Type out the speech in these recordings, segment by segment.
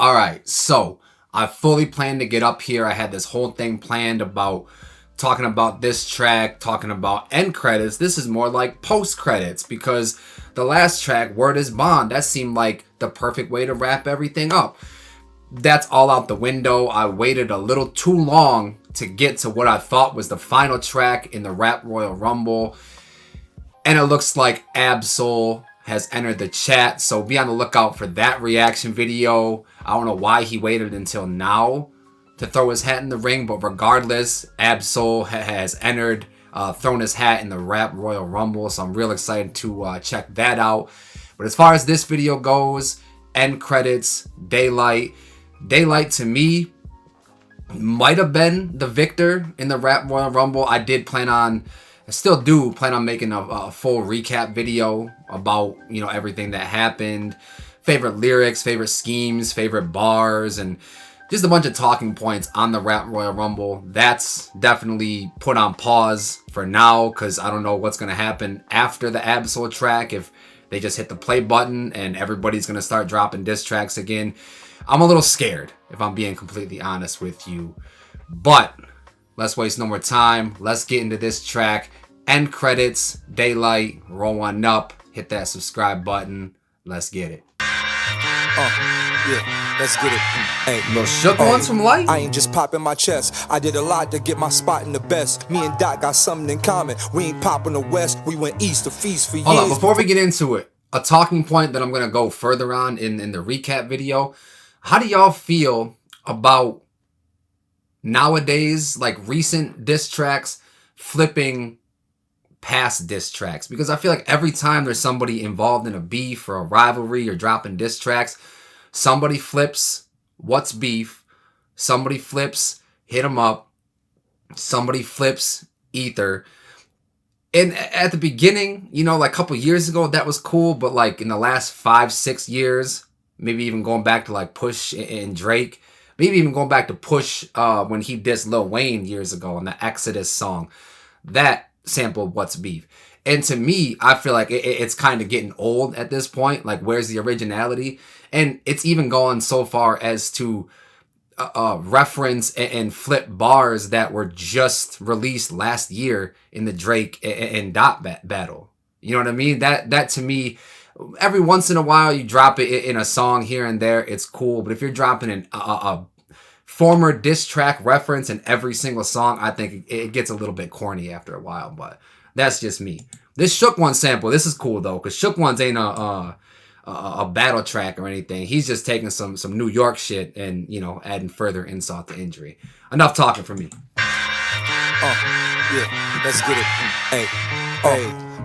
All right, so I fully planned to get up here. I had this whole thing planned about talking about this track, talking about end credits. This is more like post credits because the last track, Word is Bond, that seemed like the perfect way to wrap everything up. That's all out the window. I waited a little too long to get to what I thought was the final track in the Rap Royal Rumble. And it looks like Ab-Soul has entered the chat, so be on the lookout for that reaction video. I don't know why he waited until now to throw his hat in the ring, but regardless, Ab-Soul has entered, thrown his hat in the Rap Royal Rumble, so I'm real excited to check that out. But as far as this video goes, end credits, Daylyt. Daylyt to me might have been the victor in the Rap Royal Rumble. I still do plan on making a full recap video about, everything that happened, favorite lyrics, favorite schemes, favorite bars, and just a bunch of talking points on the Rap Royal Rumble. That's definitely put on pause for now because I don't know what's going to happen after the Ab-Soul track, if they just hit the play button and everybody's going to start dropping diss tracks again. I'm a little scared, if I'm being completely honest with you. But let's waste no more time. Let's get into this track. End credits, Daylyt, roll on up, hit that subscribe button. Let's get it. Yeah, let's get it. Hey, little shook ones from Light. I ain't just popping my chest. I did a lot to get my spot in the best. Me and Doc got something in common. We ain't popping the West. We went east to feast for years. Hold on, before we get into it, a talking point that I'm going to go further on in the recap video. How do y'all feel about nowadays, like recent diss tracks flipping past diss tracks? Because I feel like every time there's somebody involved in a beef or a rivalry or dropping diss tracks, somebody flips what's beef, somebody flips hit 'em up, somebody flips ether. And at the beginning, like a couple years ago, that was cool, but like in the last 5-6 years, maybe even going back to like Push and Drake, maybe even going back to Push when he dissed Lil Wayne years ago on the Exodus song, that sampled What's Beef. And to me, I feel like it's kind of getting old at this point. Like, where's the originality? And it's even gone so far as to reference and flip bars that were just released last year in the Drake and Dot battle. You know what I mean? That to me, every once in a while you drop it in a song here and there, it's cool. But if you're dropping a former diss track reference in every single song, I think it gets a little bit corny after a while. But that's just me. This Shook One sample, this is cool though, because Shook One's ain't a battle track or anything. He's just taking some New York shit and adding further insult to injury. Enough talking for me. Yeah, let's get it. Hey.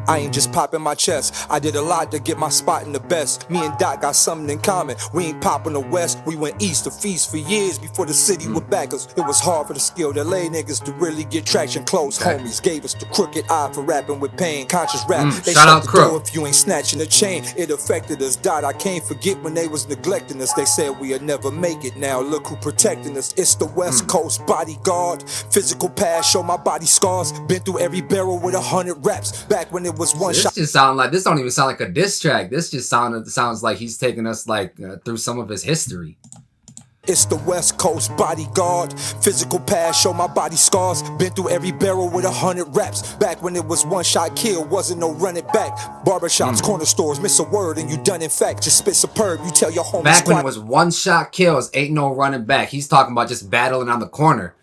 I ain't just popping my chest. I did a lot to get my spot in the best. Me and Doc got something in common. We ain't popping the West. We went east to feast for years before the city would back us. It was hard for the skilled LA niggas to really get traction. Close homies gave us the crooked eye for rapping with pain. Conscious rap. They shut the door if you ain't snatching the chain. It affected us. Dot, I can't forget when they was neglecting us. They said we'd never make it. Now look who protecting us. It's the West Coast bodyguard. Physical past, show my body scars. Been through every barrel with 100 raps. Back when it was one shot. This don't even sound like a diss track. This just sounds like he's taking us through some of his history. It's the West Coast bodyguard. Physical past, show my body scars. Been through every barrel with 100 raps. Back when it was one shot kill, wasn't no running back. Barbershops, corner stores, miss a word and you done in fact. Just spit superb, you tell your homies. Back when it was one shot kills, ain't no running back. He's talking about just battling on the corner.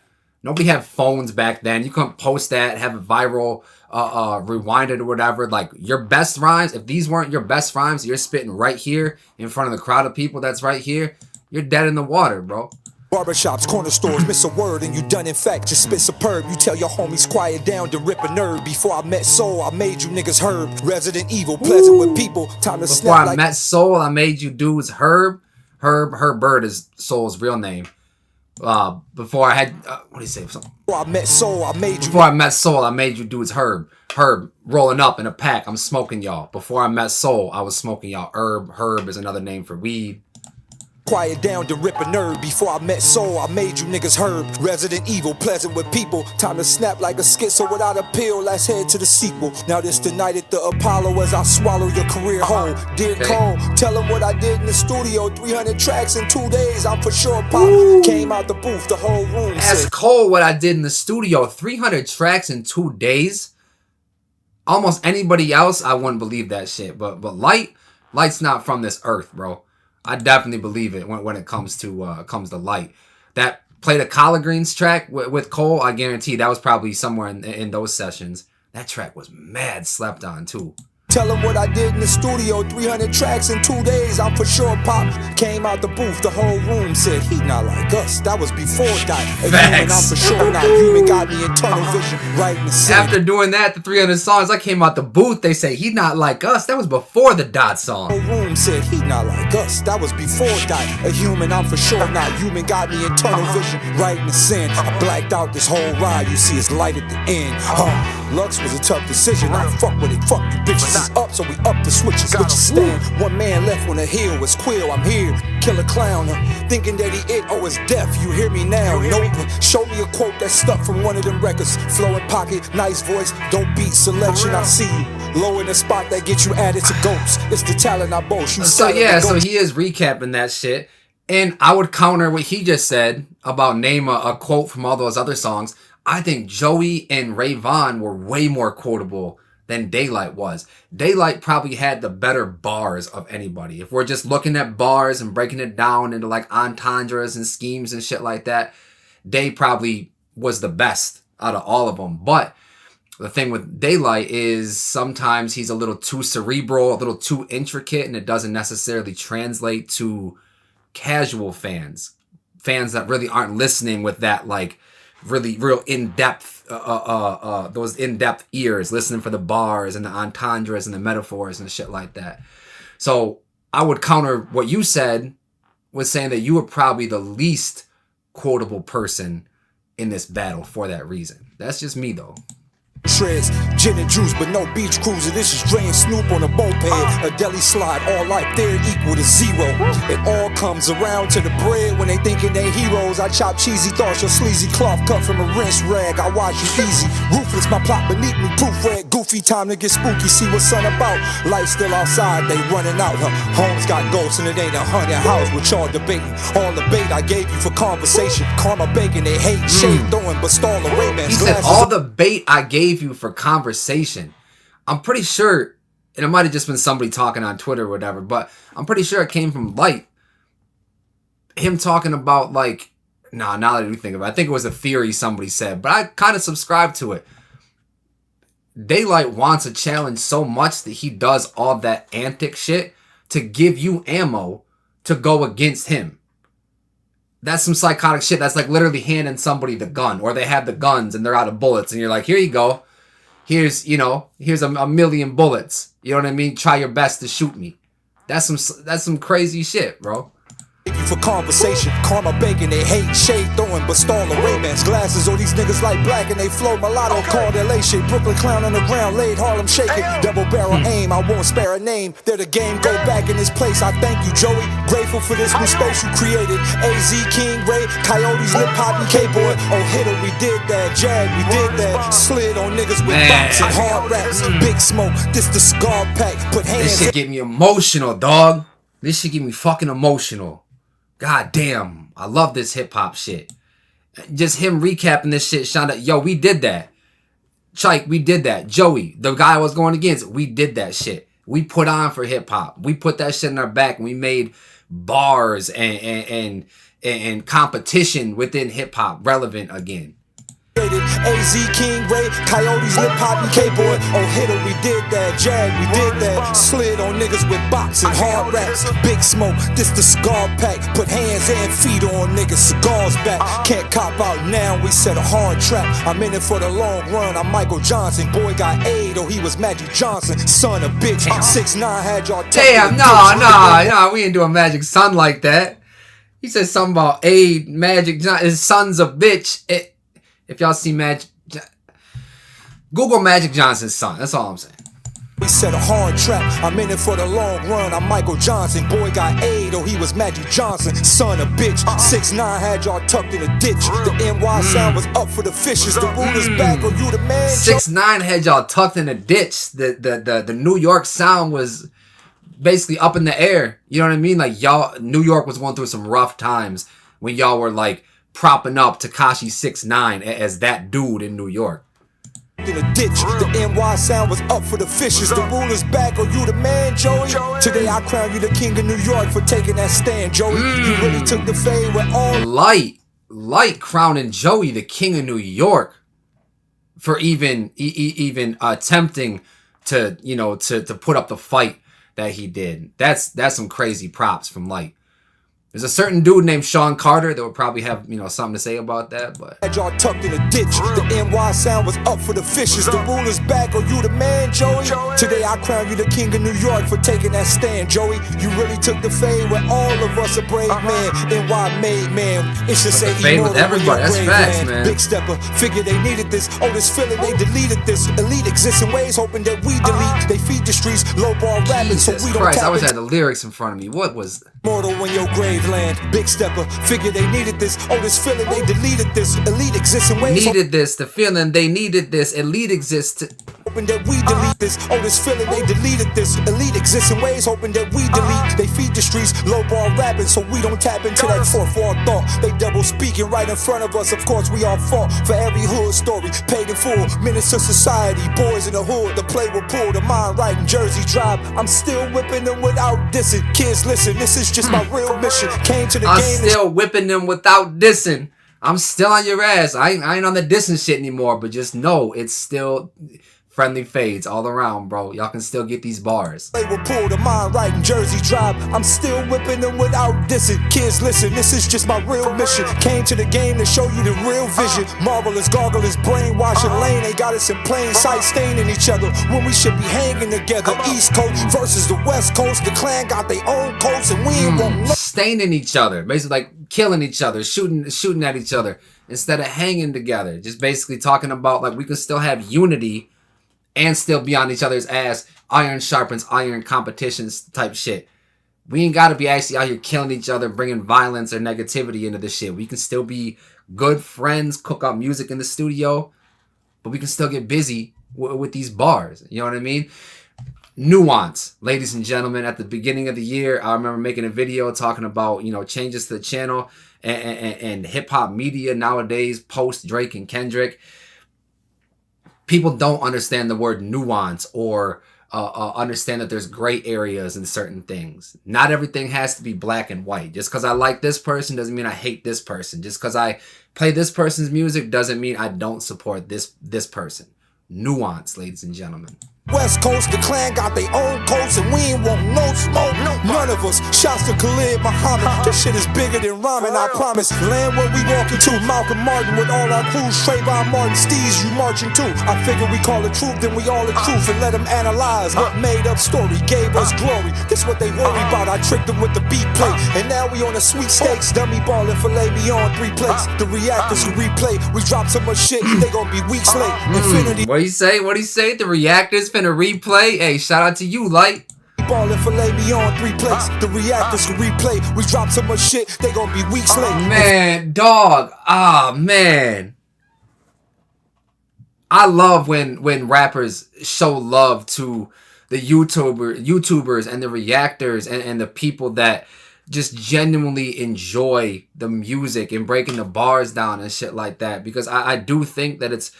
Nobody had phones back then. You couldn't post that, have it viral, rewind it or whatever. Like, your best rhymes, if these weren't your best rhymes, you're spitting right here in front of the crowd of people that's right here, you're dead in the water, bro. Barbershops, corner stores, miss a word and you done in fact. Just spit superb, you tell your homies quiet down to rip a nerve. Before I met Soul, I made you niggas Herb. Resident Evil, pleasant with people, time to snap. Before I met Soul, I made you dudes Herb. Herb Bird is Soul's real name. Before I had what do you say? Before I met Soul, I made you. Before I met Soul, I made you dudes Herb. Herb rolling up in a pack. I'm smoking y'all. Before I met Soul, I was smoking y'all. Herb is another name for weed. Quiet down to rip a nerve. Before I met Soul, I made you niggas herb. Resident evil, pleasant with people. Time to snap like a schizo without a pill. Let's head to the sequel. Now this the night at the Apollo as I swallow your career whole. Dear Cole, tell them what I did in the studio. 300 tracks in 2 days. I'm for sure pop. Ooh. Came out the booth, the whole room. Ask Cole what I did in the studio. 300 tracks in 2 days. Almost anybody else, I wouldn't believe that shit. But Light's not from this earth, bro. I definitely believe it when it comes to Lyt. That Play the Collard Greens track with Cole, I guarantee that was probably somewhere in those sessions. That track was mad slept on too. Tell them what I did in the studio, 300 tracks in 2 days, I'm for sure pop. Came out the booth, the whole room said, he not like us. That was before Dot. Facts. I'm for sure not human, got me in tunnel vision, right in the center. After doing that, the 300 songs, I came out the booth, they say, he not like us. That was before the Dot song. The whole room said, he not like us. That was before Dot. A human, I'm for sure not human, got me in tunnel vision, right in the center. I blacked out this whole ride, you see it's light at the end. Lux was a tough decision, I fuck with it, fuck you bitches. It's up, so we up the switches, switches stand. One man left when the hill was quill, I'm here. Kill a clown, thinking that he is deaf, you hear me now, nope. Show me a quote that stuck from one of them records. Flowing pocket, nice voice, don't beat selection, I see you. Low in the spot that gets you added to ghosts. It's the talent I boast. So yeah, so he is recapping that shit. And I would counter what he just said about name a quote from all those other songs. I think Joey and Ray Vaughn were way more quotable than Daylyt was. Daylyt probably had the better bars of anybody. If we're just looking at bars and breaking it down into like entendres and schemes and shit like that, Day probably was the best out of all of them. But the thing with Daylyt is sometimes he's a little too cerebral, a little too intricate, and it doesn't necessarily translate to casual fans that really aren't listening with that like really real in-depth those in-depth ears, listening for the bars and the entendres and the metaphors and shit like that. So I would counter what you said with saying that you were probably the least quotable person in this battle for that reason. That's just me though. Shreds, gin and juice, but no beach cruiser. This is Dre and Snoop on a moped. A deli slide, all life there equal to zero. It all comes around to the bread when they thinking they heroes. I chop cheesy thoughts, your sleazy cloth cut from a rinse rag. I wash you easy, ruthless, my plot beneath me, proofread. Goofy, time to get spooky, see what sun about. Light still outside, they running out. Homes got ghosts and it ain't a haunted house with y'all debating. All the bait I gave you for conversation. Karma bacon, they hate shade throwing, but stall away, man. He said all the bait I gave you for conversation. I'm pretty sure, and it might have just been somebody talking on Twitter or whatever, but I'm pretty sure it came from Lyt. Him talking about like, now that we think of it, I think it was a theory somebody said, but I kind of subscribe to it. Daylyt wants a challenge so much that he does all that antic shit to give you ammo to go against him. That's some psychotic shit. That's like literally handing somebody the gun, or they have the guns and they're out of bullets and you're like, here you go. Here's a million bullets. You know what I mean? Try your best to shoot me. That's some crazy shit, bro. For conversation, karma bacon, they hate shade throwing, but stall away, man's glasses. All these niggas like black and they flow mulatto, call their lay shit. Brooklyn clown on the ground, laid Harlem shaking. Double barrel aim, I won't spare a name. They're the game, go back in this place. I thank you, Joey. Grateful for this new space you created. AZ, King, Ray, Coyotes, Lip Hop, and K-Boy. Oh, hitter, we did that. Jag, we did that. Slid on niggas with bumps and hard raps. Big smoke, this the cigar pack. Put hands. This shit get me emotional, dog. This shit get me fucking emotional. God damn, I love this hip hop shit. Just him recapping this shit, Shonda. Yo, we did that. Chike, we did that. Joey, the guy I was going against, we did that shit. We put on for hip hop. We put that shit in our back and we made bars and competition within hip hop relevant again. AZ, King, Ray, Coyotes, Lip Hop, and K-Boy. Oh, hitter, we did that. Jag, we did that. Slid on niggas with bops and hard raps. Big smoke, this the cigar pack. Put hands and feet on niggas, cigars back. Can't cop out now, we set a hard trap. I'm in it for the long run, I'm Michael Johnson. Boy got aid, oh, he was Magic Johnson. Son of bitch, 6'9", had y'all. Damn, nah, we ain't doing Magic Son like that. He said something about aid, Magic Johnson. His son's a bitch. If y'all see Google Magic Johnson's son. That's all I'm saying. We set a hard trap, I'm in it for the long run. I'm Michael Johnson, boy got AIDS, oh he was Magic Johnson. Son of bitch, 6'9" had y'all tucked in a ditch. The NY sound was up for the fishes. The ruler's back, or you the man. 6'9" had y'all tucked in a ditch. The New York sound was basically up in the air. You know what I mean? Like y'all, New York was going through some rough times when y'all were like propping up Tekashi 6'9" as that dude in New York. In a ditch, the NY sound was up for the fishes. The ruler's back, or you the man, Joey? Today I crown you the king of New York for taking that stand, Joey. You really took the fade with all light crowning Joey the king of New York for even attempting to, you know, to put up the fight that he did. That's some crazy props from Light. There's a certain dude named Sean Carter that would probably have, you know, something to say about that, but had y'all tucked in a ditch. The NY sound was up for the fishes. The ruler's back, or you the man, Joey? Today I crown you the king of New York for taking that stand, Joey. You really took the fade with all of us a brave man. NY made man. It's just say fade with everybody. That's facts, man. Big stepper, figure they needed this. Oh, this feeling they deleted this. Elite exists in ways, hoping that we delete. They feed the streets, low ball rapping, so we don't Christ, tap I wish I had the lyrics in front of me. What was mortal in your grave land? Big stepper, figure they needed this. Oh, this feeling they deleted this. Elite exists in ways. Needed this, the feeling they needed this. Elite exists. Hoping that we delete this. Oh, this feeling they deleted this. Elite exists in ways, hoping that we delete. They feed the streets, low ball rapping, so we don't tap into that fourth wall thought. They double speaking right in front of us. Of course, we all fought for every hood story. Paid in full, menace to society. Boys in the hood, the play will pull. The mind right in Jersey Drive. I'm still whipping them without dissing. Kids, listen, this is just my real mission. Came to the I'm game. still whipping them without dissing. I'm still on your ass. I ain't on the dissing shit anymore, but just know it's still friendly fades all around, bro. Y'all can still get these bars. They will pull the mind right in Jersey Drive. I'm still whipping them without dissing. Kids, listen, this is just my real mission. Came to the game to show you the real vision. Marvelous, gargles, brainwashing lane. They got us in plain sight, staining each other when we should be hanging together. East Coast versus the West Coast. The clan got their own coats, and we ain't want no. Staining each other, basically like killing each other, shooting at each other instead of hanging together. Just basically talking about like we can still have unity and still be on each other's ass. Iron sharpens iron, competitions type shit. We ain't got to be actually out here killing each other, bringing violence or negativity into this shit. We can still be good friends, cook up music in the studio, but we can still get busy with these bars. You know what I mean? Nuance, ladies and gentlemen. At the beginning of the year, I remember making a video talking about, you know, changes to the channel and hip-hop media nowadays, post Drake and Kendrick. People don't understand the word nuance or understand that there's gray areas in certain things. Not everything has to be black and white. Just because I like this person doesn't mean I hate this person. Just because I play this person's music doesn't mean I don't support this person. Nuance, ladies and gentlemen. West Coast, the clan got their own coats, and we ain't want no smoke. None of us. Shouts to Khalid Muhammad. This shit is bigger than ramen, I promise. Land where we walk into. Malcolm Martin with all our crews. Trayvon Martin, Steez, you marching too. I figure we call the truth, then we all the truth, and let them analyze what made up story gave us glory. This what they worry about. I tricked them with the beat plate, and now we on the sweepstakes. Dummy ballin' filet me on 3 plates. The reactors who replay. We drop so much shit, they gon' be weeks late. Infinity. What do you say? What do you say? The reactors finna replay. Hey, shout out to you, Light. Ballin' filet me on 3 plates. The reactors who replay. We drop so much shit, they gon' be weeks late. Man, dog. Man. I love when rappers show love to the YouTubers and the reactors and the people that just genuinely enjoy the music and breaking the bars down and shit like that. Because I do think that it's,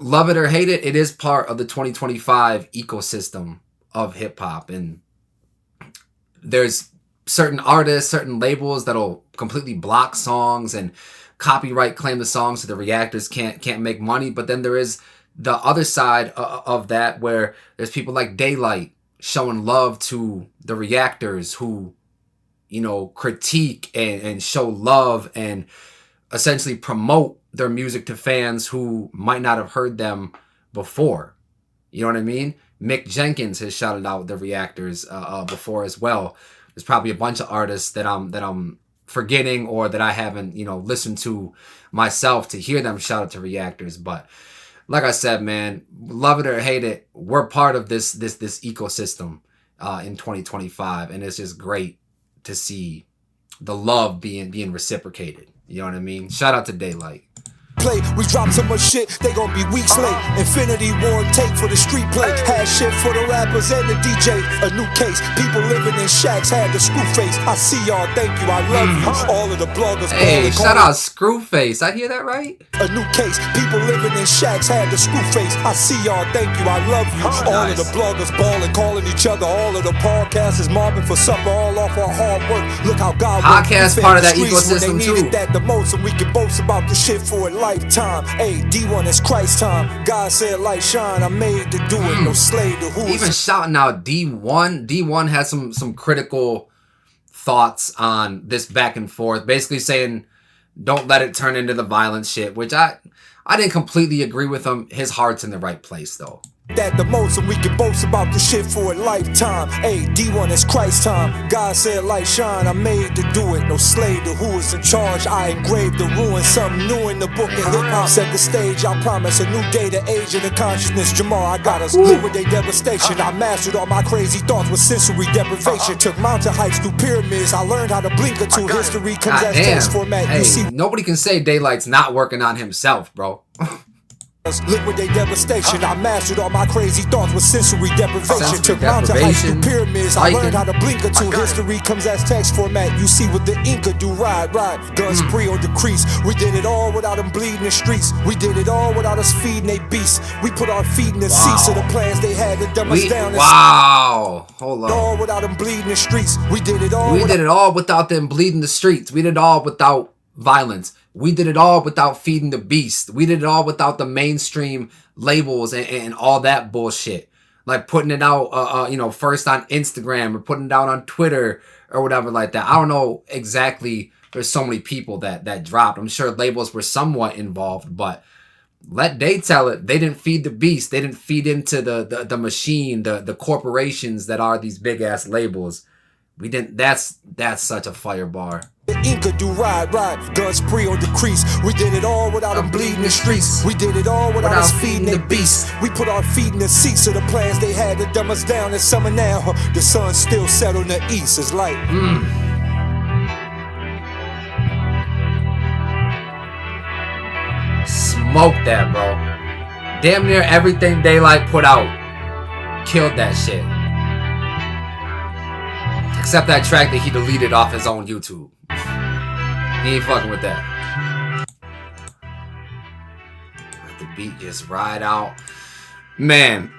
love it or hate it, it is part of the 2025 ecosystem of hip-hop. And there's certain artists, certain labels that'll completely block songs and copyright claim the songs so the reactors can't make money. But then there is the other side of that where there's people like Daylyt showing love to the reactors who, you know, critique and show love and essentially promote their music to fans who might not have heard them before. You know what I mean? Mick Jenkins has shouted out the reactors before as well. There's probably a bunch of artists that I'm forgetting or that I haven't, you know, listened to myself to hear them shout out to reactors. But like I said, man, love it or hate it, we're part of this ecosystem in 2025, and it's just great to see the love being reciprocated. You know what I mean? Shout out to Daylyt. Play. We drop so much shit, they gon' be weeks late. Infinity War take for the street play. Had shit for the rappers and the DJ. A new case, people living in shacks had the screw face. I see y'all, thank you, I love you. All of the bloggers. Hey, shout out Screwface. I hear that right? A new case, people living in shacks had the screw face. I see y'all, thank you, I love you. All of the bloggers balling, calling each other. All of the podcasters mobbing for supper, all off our hard work. Look how God podcast part of that ecosystem too. When they needed that the most, and we can boast about the shit for a lifetime. Hey, D1 is Christ time. God said light shine, I made to do it. No slave to who. Even shouting out D1. D1 has some critical thoughts on this back and forth, basically saying don't let it turn into the violent shit, which I didn't completely agree with him. His heart's in the right place though. That the most, and we can boast about the shit for a lifetime. Hey, D1 is Christ time. God said light shine, I made to do it. No slave to who is in charge. I engraved the ruin, something new in the book of hip-hop. Set the stage, I promise a new day to age in the consciousness. Jamal, I got us liquidate devastation. I mastered all my crazy thoughts with sensory deprivation. Took mountain heights through pyramids. I learned how to blink until history comes as text format. Hey, you see, nobody can say Daylight's not working on himself, bro. liquidate devastation. I mastered all my crazy thoughts with sensory deprivation. Took mountain heights through pyramids. I learned how to blink until history comes as text format. You see what the Inca do, ride. Guns free or decrease. We did it all without them bleeding the streets. We did it all without us feeding they beasts. We put our feet in the seats of the plans they had to dumb us down. Hold on. All without them bleeding the streets. We did it all. We did it all without them bleeding the streets. We did it all without violence. We did it all without feeding the beast. We did it all without the mainstream labels and all that bullshit. Like putting it out, first on Instagram or putting it out on Twitter or whatever like that. I don't know exactly. There's so many people that dropped. I'm sure labels were somewhat involved, but let they tell it. They didn't feed the beast. They didn't feed into the machine, the corporations that are these big ass labels. We didn't. That's such a fire bar. The Inca do ride. Guns free or decrease. We did it all without them bleeding the streets. We did it all without us feeding the beast. We put our feet in the seats of the plans they had to dumb us down in summer now. The sun still set on the east. It's like Smoke that, bro. Damn near everything Daylyt put out killed that shit. Except that track that he deleted off his own YouTube. He ain't fucking with that. Let the beat just ride out. Man.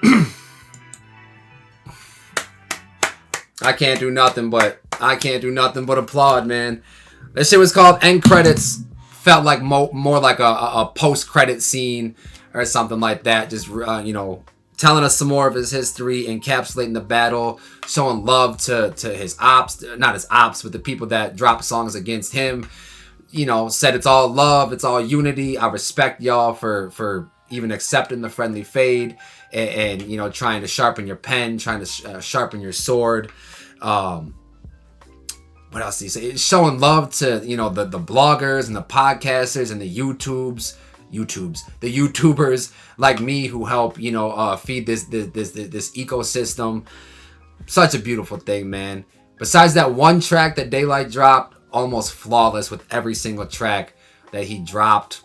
I can't do nothing but applaud, man. This shit was called End Credits. Felt like more like a post-credit scene or something like that. Just, telling us some more of his history, encapsulating the battle, showing love to his ops, not his ops, but the people that drop songs against him. Said it's all love, it's all unity. I respect y'all for even accepting the friendly fade and trying to sharpen your pen, trying to sharpen your sword. What else do you say? It's showing love to the bloggers and the podcasters and the YouTubers like me who help feed this ecosystem. Such a beautiful thing, man. Besides that one track that Daylyt dropped, almost flawless with every single track that he dropped.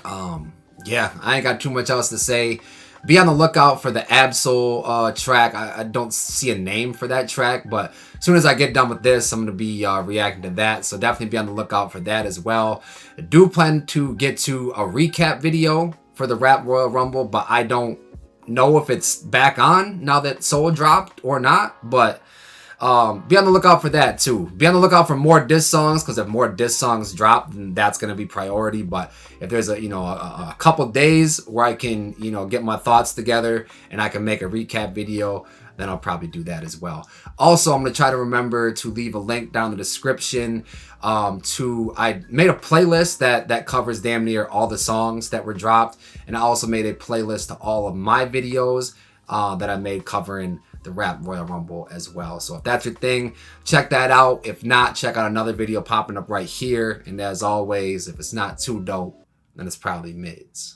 I ain't got too much else to say. Be on the lookout for the Absol track. I don't see a name for that track, but as soon as I get done with this, I'm going to be reacting to that. So definitely be on the lookout for that as well. I do plan to get to a recap video for the Rap Royal Rumble, but I don't know if it's back on now that Soul dropped or not. But be on the lookout for that too. Be on the lookout for more diss songs, because if more diss songs drop, then that's going to be priority. But if there's a couple days where I can get my thoughts together and I can make a recap video, then I'll probably do that as well. Also, I'm going to try to remember to leave a link down in the description I made a playlist that covers damn near all the songs that were dropped, and I also made a playlist to all of my videos that I made covering the Rap Royal Rumble as well. So if that's your thing, check that out. If not, check out another video popping up right here. And as always, if it's not too dope, then it's probably mids.